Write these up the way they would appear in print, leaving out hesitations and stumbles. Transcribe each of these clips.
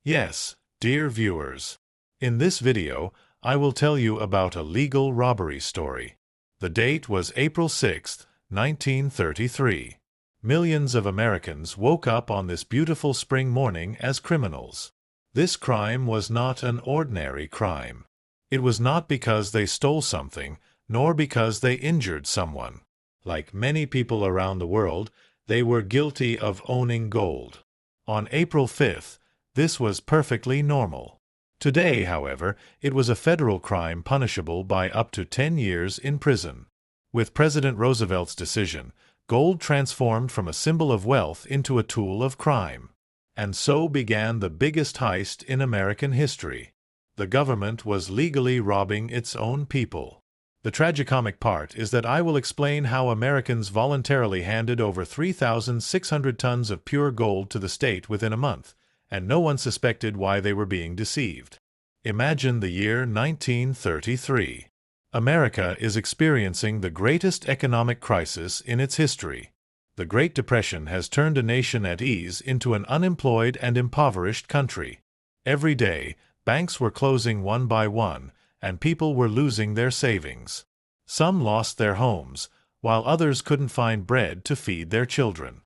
Yes, dear viewers. In this video, I will tell you about a legal robbery story. The date was April 6, 1933. Millions of Americans woke up on this beautiful spring morning as criminals. This crime was not an ordinary crime. It was not because they stole something, nor because they injured someone. Like many people around the world, they were guilty of owning gold. On April 5th, this was perfectly normal. Today, however, it was a federal crime punishable by up to 10 years in prison. With President Roosevelt's decision, gold transformed from a symbol of wealth into a tool of crime. And so began the biggest heist in American history. The government was legally robbing its own people. The tragicomic part is that I will explain how Americans voluntarily handed over 3,600 tons of pure gold to the state within a month, and no one suspected why they were being deceived. Imagine the year 1933. America is experiencing the greatest economic crisis in its history. The Great Depression has turned a nation at ease into an unemployed and impoverished country. Every day, banks were closing one by one, and people were losing their savings. Some lost their homes, while others couldn't find bread to feed their children.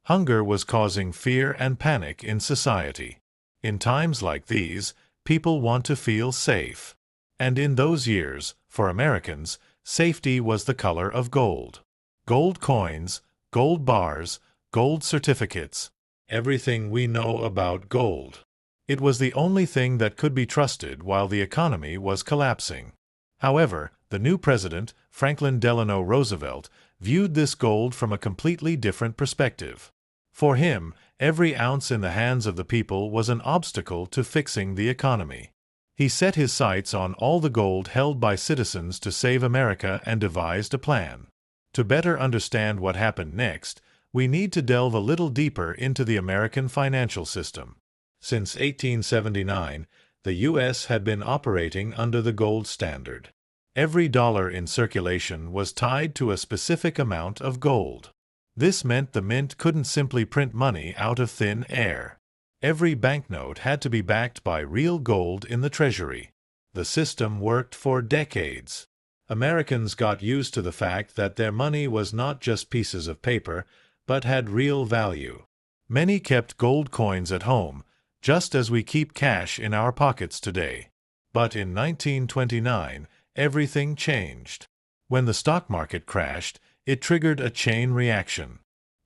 Hunger was causing fear and panic in society. In times like these, people want to feel safe. And in those years, for Americans, safety was the color of gold. Gold coins, gold bars, gold certificates, everything we know about gold. It was the only thing that could be trusted while the economy was collapsing. However, the new president, Franklin Delano Roosevelt, viewed this gold from a completely different perspective. For him, every ounce in the hands of the people was an obstacle to fixing the economy. He set his sights on all the gold held by citizens to save America and devised a plan. To better understand what happened next, we need to delve a little deeper into the American financial system. Since 1879, the U.S. had been operating under the gold standard. Every dollar in circulation was tied to a specific amount of gold. This meant the mint couldn't simply print money out of thin air. Every banknote had to be backed by real gold in the treasury. The system worked for decades. Americans got used to the fact that their money was not just pieces of paper, but had real value. Many kept gold coins at home, just as we keep cash in our pockets today. But in 1929, everything changed. When the stock market crashed, it triggered a chain reaction.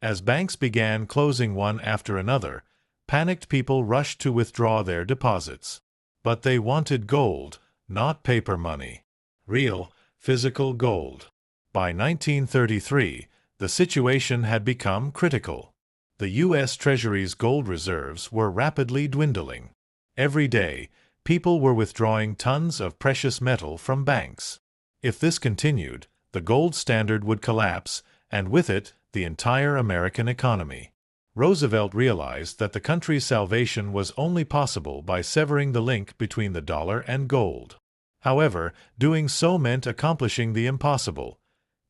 As banks began closing one after another, panicked people rushed to withdraw their deposits. But they wanted gold, not paper money. Real, physical gold. By 1933, the situation had become critical. The U.S. Treasury's gold reserves were rapidly dwindling. Every day, people were withdrawing tons of precious metal from banks. If this continued, the gold standard would collapse, and with it, the entire American economy. Roosevelt realized that the country's salvation was only possible by severing the link between the dollar and gold. However, doing so meant accomplishing the impossible,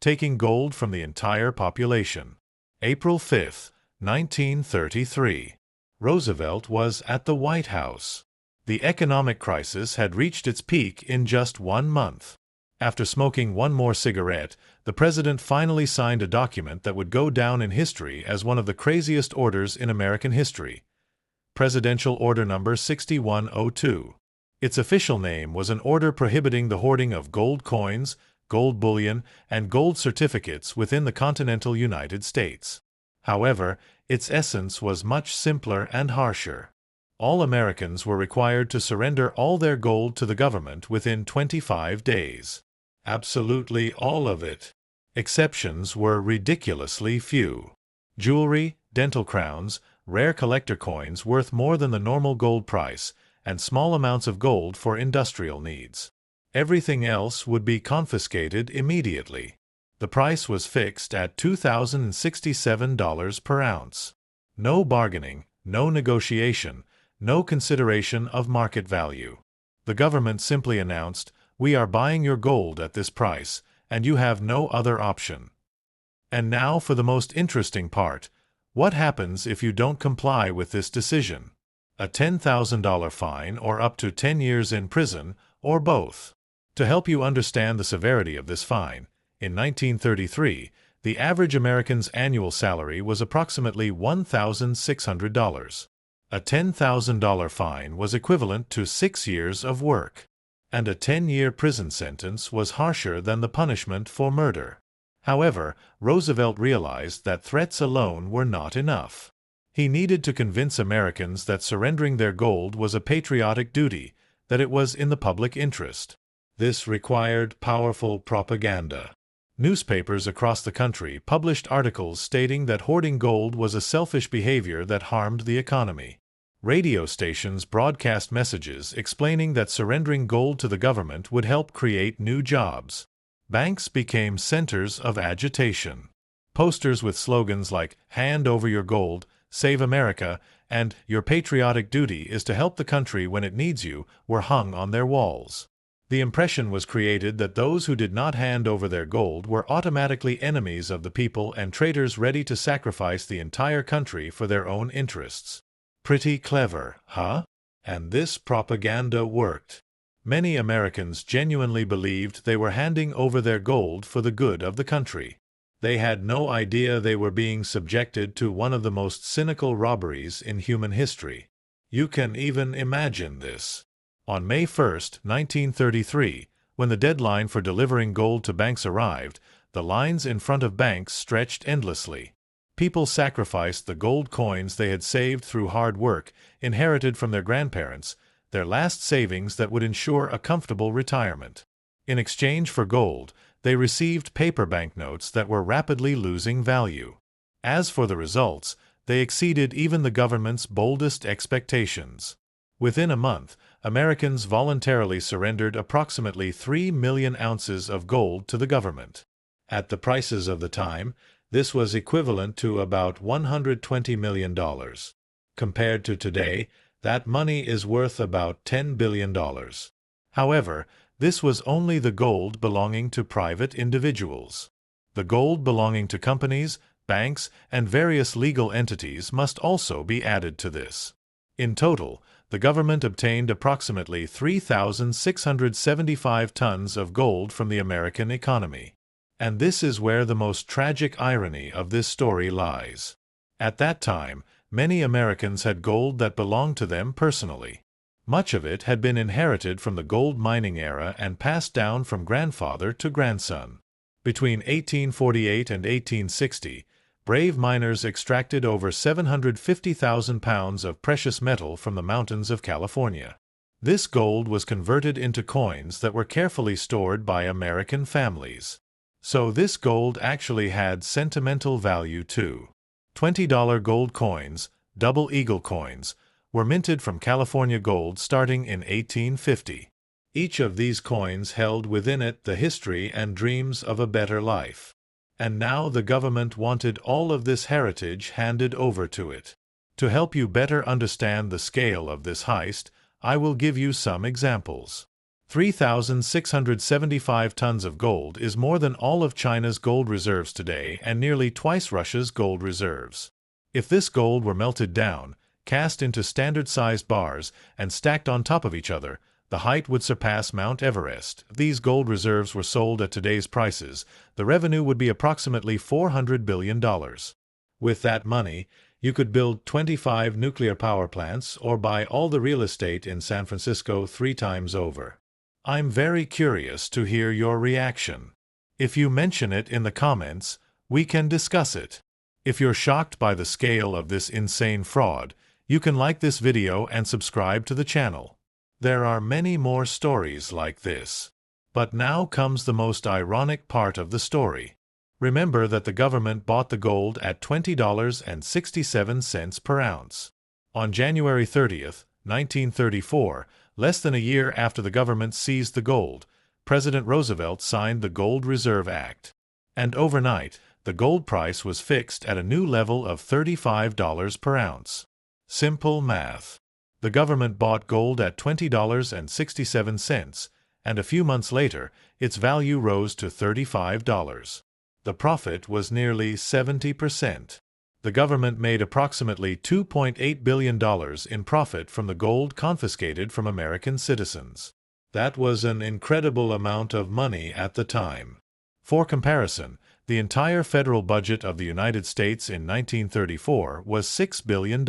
taking gold from the entire population. April 5, 1933. Roosevelt was at the White House. The economic crisis had reached its peak in just 1 month. After smoking one more cigarette, the president finally signed a document that would go down in history as one of the craziest orders in American history. Presidential Order Number 6102. Its official name was an order prohibiting the hoarding of gold coins, gold bullion, and gold certificates within the continental United States. However, its essence was much simpler and harsher. All Americans were required to surrender all their gold to the government within 25 days. Absolutely all of it. Exceptions were ridiculously few. Jewelry, dental crowns, rare collector coins worth more than the normal gold price, and small amounts of gold for industrial needs. Everything else would be confiscated immediately. The price was fixed at $2,067 per ounce. No bargaining, no negotiation, no consideration of market value. The government simply announced, "We are buying your gold at this price, and you have no other option." And now for the most interesting part. What happens if you don't comply with this decision? a $10,000 fine, or up to 10 years in prison, or both. To help you understand the severity of this fine, in 1933, the average American's annual salary was approximately $1,600. A $10,000 fine was equivalent to 6 years of work, and a 10-year prison sentence was harsher than the punishment for murder. However, Roosevelt realized that threats alone were not enough. He needed to convince Americans that surrendering their gold was a patriotic duty, that it was in the public interest. This required powerful propaganda. Newspapers across the country published articles stating that hoarding gold was a selfish behavior that harmed the economy. Radio stations broadcast messages explaining that surrendering gold to the government would help create new jobs. Banks became centers of agitation. Posters with slogans like "Hand over your gold," "Save America," and "Your patriotic duty is to help the country when it needs you" were hung on their walls. The impression was created that those who did not hand over their gold were automatically enemies of the people and traitors ready to sacrifice the entire country for their own interests. Pretty clever, huh? And this propaganda worked. Many Americans genuinely believed they were handing over their gold for the good of the country. They had no idea they were being subjected to one of the most cynical robberies in human history. You can even imagine this. On May 1, 1933, when the deadline for delivering gold to banks arrived, the lines in front of banks stretched endlessly. People sacrificed the gold coins they had saved through hard work, inherited from their grandparents, their last savings that would ensure a comfortable retirement. In exchange for gold, they received paper banknotes that were rapidly losing value. As for the results, they exceeded even the government's boldest expectations. Within a month, Americans voluntarily surrendered approximately 3 million ounces of gold to the government. At the prices of the time, this was equivalent to about $120 million. Compared to today, that money is worth about $10 billion. However, this was only the gold belonging to private individuals. The gold belonging to companies, banks, and various legal entities must also be added to this. In total, the government obtained approximately 3,675 tons of gold from the American economy. And this is where the most tragic irony of this story lies. At that time, many Americans had gold that belonged to them personally. Much of it had been inherited from the gold mining era and passed down from grandfather to grandson. Between 1848 and 1860, brave miners extracted over 750,000 pounds of precious metal from the mountains of California. This gold was converted into coins that were carefully stored by American families. So this gold actually had sentimental value too. $20 gold coins, double eagle coins, were minted from California gold starting in 1850. Each of these coins held within it the history and dreams of a better life. And now the government wanted all of this heritage handed over to it. To help you better understand the scale of this heist, I will give you some examples. 3,675 tons of gold is more than all of China's gold reserves today and nearly twice Russia's gold reserves. If this gold were melted down, cast into standard-sized bars, and stacked on top of each other, the height would surpass Mount Everest. If these gold reserves were sold at today's prices, the revenue would be approximately $400 billion. With that money, you could build 25 nuclear power plants or buy all the real estate in San Francisco 3 times over. I'm very curious to hear your reaction. If you mention it in the comments, we can discuss it. If you're shocked by the scale of this insane fraud, you can like this video and subscribe to the channel. There are many more stories like this. But now comes the most ironic part of the story. Remember that the government bought the gold at $20.67 per ounce. On January 30, 1934, less than a year after the government seized the gold, President Roosevelt signed the Gold Reserve Act. And overnight, the gold price was fixed at a new level of $35 per ounce. Simple math. The government bought gold at $20.67, and a few months later, its value rose to $35. The profit was nearly 70%. The government made approximately $2.8 billion in profit from the gold confiscated from American citizens. That was an incredible amount of money at the time. For comparison, the entire federal budget of the United States in 1934 was $6 billion.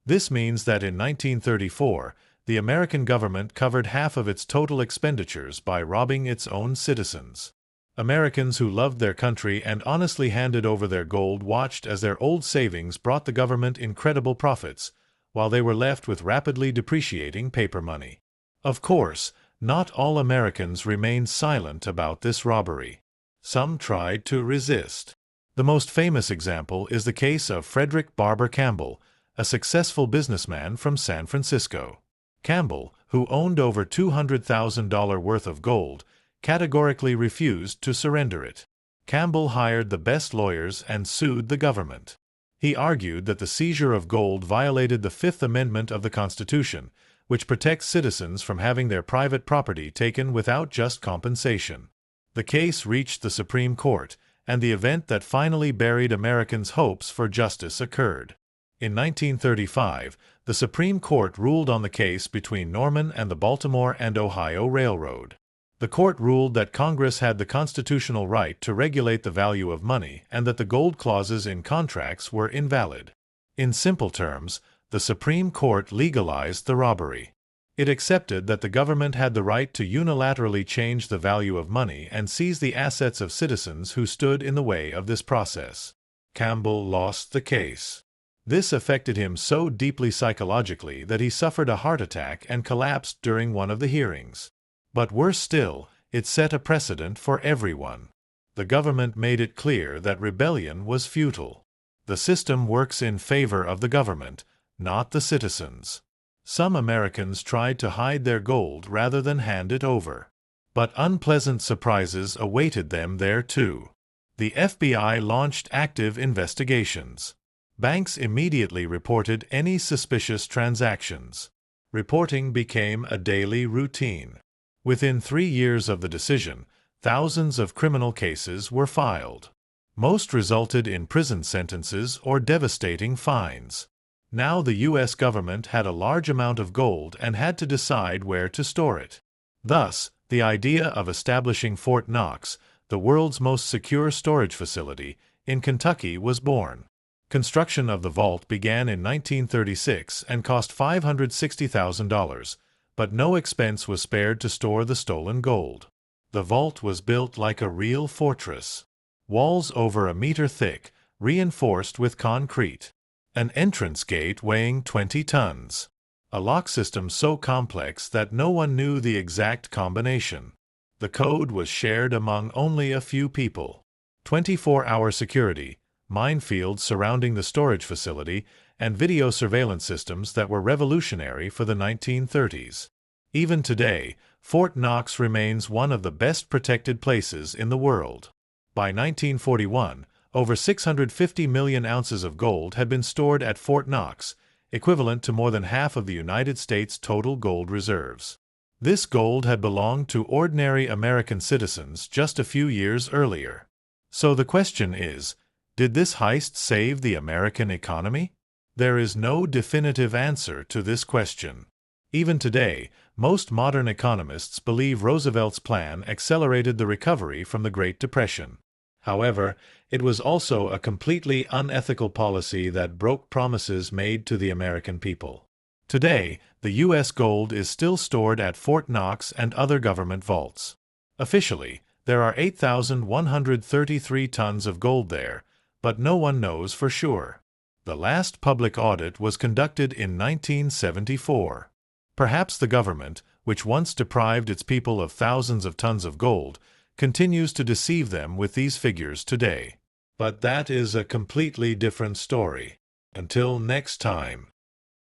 This means that in 1934, the American government covered half of its total expenditures by robbing its own citizens. Americans who loved their country and honestly handed over their gold watched as their old savings brought the government incredible profits, while they were left with rapidly depreciating paper money. Of course, not all Americans remained silent about this robbery. Some tried to resist. The most famous example is the case of Frederick Barber Campbell, a successful businessman from San Francisco. Campbell, who owned over $200,000 worth of gold, categorically refused to surrender it. Campbell hired the best lawyers and sued the government. He argued that the seizure of gold violated the Fifth Amendment of the Constitution, which protects citizens from having their private property taken without just compensation. The case reached the Supreme Court, and the event that finally buried Americans' hopes for justice occurred. In 1935, the Supreme Court ruled on the case between Norman and the Baltimore and Ohio Railroad. The court ruled that Congress had the constitutional right to regulate the value of money and that the gold clauses in contracts were invalid. In simple terms, the Supreme Court legalized the robbery. It accepted that the government had the right to unilaterally change the value of money and seize the assets of citizens who stood in the way of this process. Campbell lost the case. This affected him so deeply psychologically that he suffered a heart attack and collapsed during one of the hearings. But worse still, it set a precedent for everyone. The government made it clear that rebellion was futile. The system works in favor of the government, not the citizens. Some Americans tried to hide their gold rather than hand it over. But unpleasant surprises awaited them there too. The FBI launched active investigations. Banks immediately reported any suspicious transactions. Reporting became a daily routine. Within 3 years of the decision, thousands of criminal cases were filed. Most resulted in prison sentences or devastating fines. Now the U.S. government had a large amount of gold and had to decide where to store it. Thus, the idea of establishing Fort Knox, the world's most secure storage facility, in Kentucky was born. Construction of the vault began in 1936 and cost $560,000. But no expense was spared to store the stolen gold. The vault was built like a real fortress. Walls over a meter thick, reinforced with concrete. An entrance gate weighing 20 tons. A lock system so complex that no one knew the exact combination. The code was shared among only a few people. 24-hour security, minefields surrounding the storage facility, and video surveillance systems that were revolutionary for the 1930s. Even today, Fort Knox remains one of the best protected places in the world. By 1941, over 650 million ounces of gold had been stored at Fort Knox, equivalent to more than half of the United States' total gold reserves. This gold had belonged to ordinary American citizens just a few years earlier. So the question is, did this heist save the American economy? There is no definitive answer to this question. Even today, most modern economists believe Roosevelt's plan accelerated the recovery from the Great Depression. However, it was also a completely unethical policy that broke promises made to the American people. Today, the U.S. gold is still stored at Fort Knox and other government vaults. Officially, there are 8,133 tons of gold there, but no one knows for sure. The last public audit was conducted in 1974. Perhaps the government, which once deprived its people of thousands of tons of gold, continues to deceive them with these figures today. But that is a completely different story. Until next time.